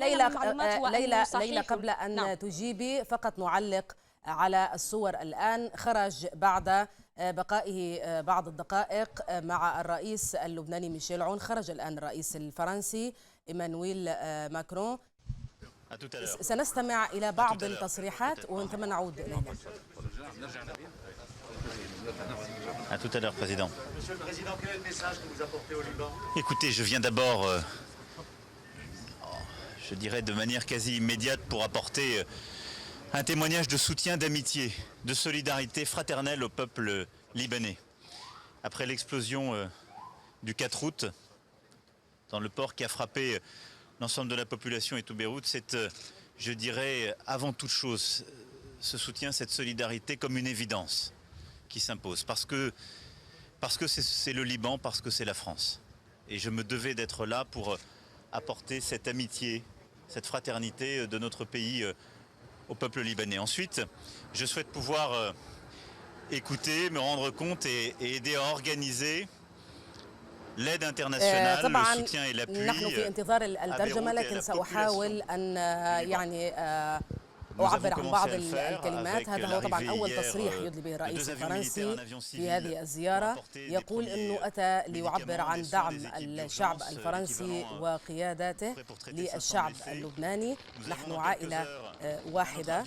ليلى ليلى قبل أن نعم. تجيبي فقط نعلق على الصور الآن. خرج بعد بقائه بعض الدقائق مع الرئيس اللبناني ميشيل عون، خرج الآن الرئيس الفرنسي إيمانويل ماكرون. سنستمع إلى بعض التصريحات ومن ثم نعود إلينا. À tout à l'heure, Président. Monsieur le Président, quel est le message que vous apportez au Liban? Écoutez, je viens d'abord, je dirais de manière quasi immédiate, pour apporter un témoignage de soutien, d'amitié, de solidarité fraternelle au peuple libanais. Après l'explosion du 4 août, dans le port qui a frappé l'ensemble de la population et tout Beyrouth, c'est, je dirais, avant toute chose, ce soutien, cette solidarité comme une évidence qui s'impose. Parce que c'est le Liban, parce que c'est la France. Et je me devais d'être là pour apporter cette amitié, cette fraternité de notre pays au peuple libanais. Ensuite, je souhaite pouvoir écouter, me rendre compte et aider à organiser l'aide internationale, le soutien et l'appui. نحن في انتظار الترجمة، لكن سأحاول أن أعبر عن بعض الكلمات. هذا هو طبعا أول تصريح يدلي به الرئيس الفرنسي في هذه الزيارة. يقول أنه أتى ليعبر عن دعم الشعب الفرنسي وقياداته للشعب اللبناني. نحن عائلة واحدة.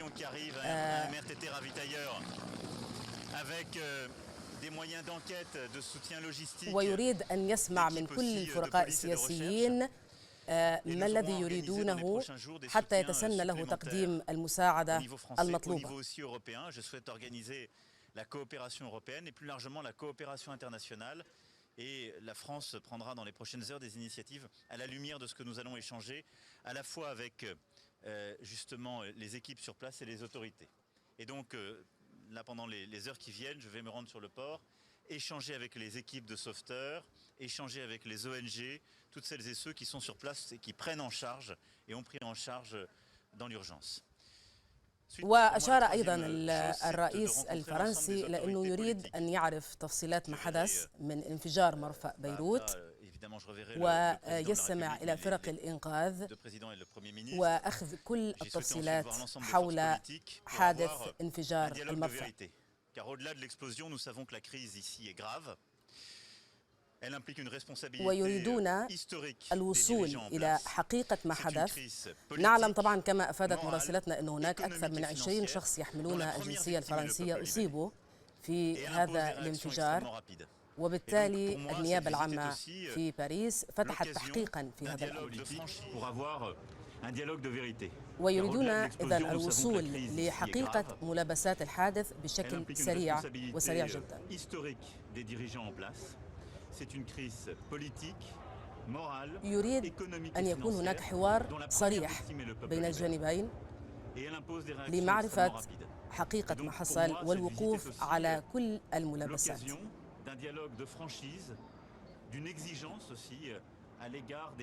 ويريد أن يسمع من كل الفرقاء السياسيين ما الذي يريدونه حتى يتسنى له تقديم المساعدة المطلوبة. Et la France prendra dans les prochaines heures des initiatives à la lumière de ce que nous allons échanger, à la fois avec justement les équipes sur place et les autorités. Et donc là, pendant les heures qui viennent, je vais me rendre sur le port, échanger avec les équipes de sauveteurs, échanger avec les ONG, toutes celles et ceux qui sont sur place et qui prennent en charge et ont pris en charge dans l'urgence. وأشار أيضا الرئيس الفرنسي إلى أنه يريد أن يعرف تفصيلات ما حدث من انفجار مرفأ بيروت، ويستمع إلى فرق الإنقاذ وأخذ كل التفصيلات حول حادث انفجار المرفأ. ويريدون الوصول إلى حقيقة ما حدث. نعلم طبعا كما أفادت مراسلتنا أن هناك أكثر من 20 شخص يحملون الجنسية الفرنسية أصيبوا في هذا الانفجار، وبالتالي النيابة العامة في باريس فتحت تحقيقا في هذا الأمر. ويريدون إذن الوصول لحقيقة ملابسات الحادث بشكل سريع وسريع جدا. يريد أن يكون هناك حوار صريح بين الجانبين لمعرفة حقيقة ما حصل والوقوف على كل الملابسات.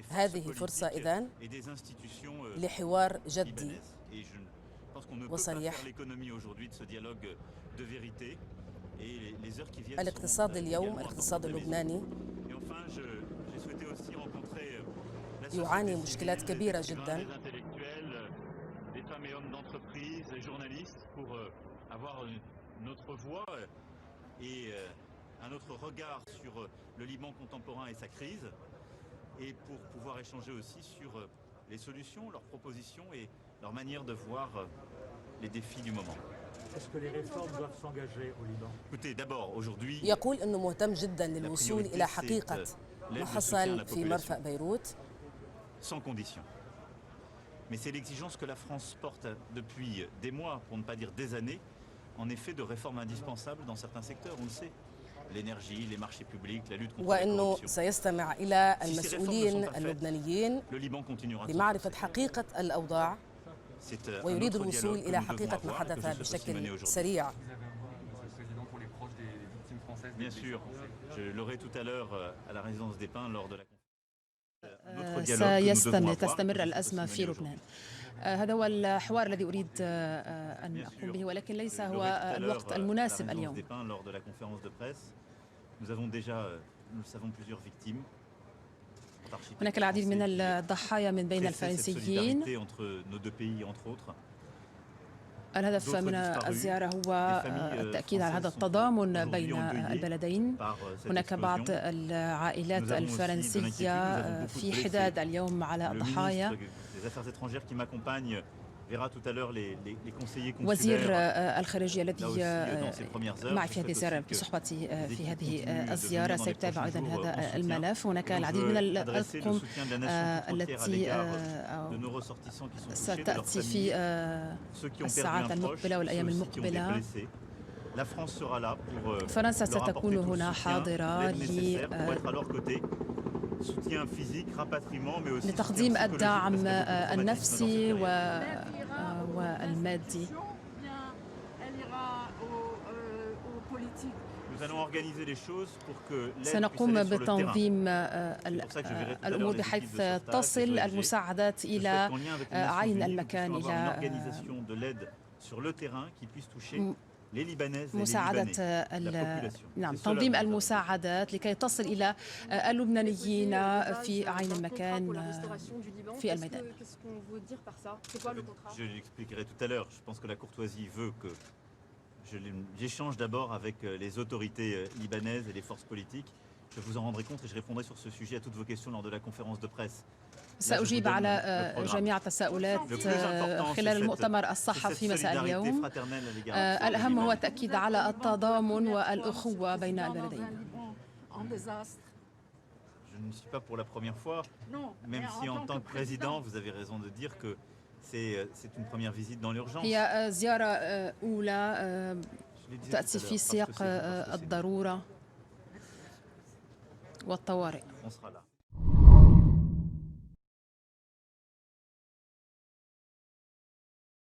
هذه فرصة إذن لحوار جدي وصريح. الاقتصاد اليوم، الاقتصاد اللبناني يعاني مشكلات كبيرة جدا. un autre regard sur le Liban contemporain et sa crise, et pour pouvoir échanger aussi sur les solutions, leurs propositions et leur manière de voir les défis du moment. Est-ce que les réformes doivent s'engager au Liban? Écoutez, d'abord, aujourd'hui, يقول أنه مهتم جدا للوصول إلى حقيقة ما حصل في مرفأ بيروت. Sans condition. Mais c'est l'exigence que la France porte depuis des mois, pour ne pas dire des années, en effet, de réformes indispensables dans certains secteurs, on le sait. L'énergie, les marchés publics, la lutte contre la corruption. وأنه سيستمع إلى المسؤولين اللبنانيين لمعرفة حقيقة الأوضاع، ويريد الوصول إلى حقيقة ما حدث بشكل سريع. Bien sûr, je l'aurai tout à l'heure à la résidence des Pins lors de la تستمر الأزمة في لبنان. هذا هو الحوار الذي أريد أن أقوم به، ولكن ليس هو الوقت المناسب اليوم. هناك العديد من الضحايا من بين الفرنسيين. الهدف من الزيارة هو التأكيد على هذا التضامن بين البلدين. هناك بعض العائلات الفرنسية في حداد اليوم على الضحايا. وزير الخارجية الذي معي في هذه الزيارة بصحبتي في هذه الزيارة سيتابع أيضا هذا الملف. هناك العديد من الأطقم التي ستأتي في الساعات المقبلة والأيام المقبلة. فرنسا ستكون هنا حاضرة لتقديم الدعم النفسي والمادي. سنقوم بتنظيم الأمور بحيث تصل المساعدات إلى عين المكان، إلى مساعدة تنظيم المساعدات لكي تصل إلى اللبنانيين في عين المكان في الميدان. J'échange d'abord avec les autorités libanaises et les forces politiques. Je vous en rendrai compte et je répondrai sur ce sujet à toutes vos questions lors de la conférence de presse. سأجيب على جميع التساؤلات خلال المؤتمر الصحفي مساء اليوم. الأهم هو التأكيد على التضامن والأخوة بين البلدين. Je ne suis pas pour la première fois, même si en tant que président, vous avez raison de dire que c'est une première visite dans l'urgence. هي زيارة أولى تأتي في سياق الضرورة والطوارئ. On sera là.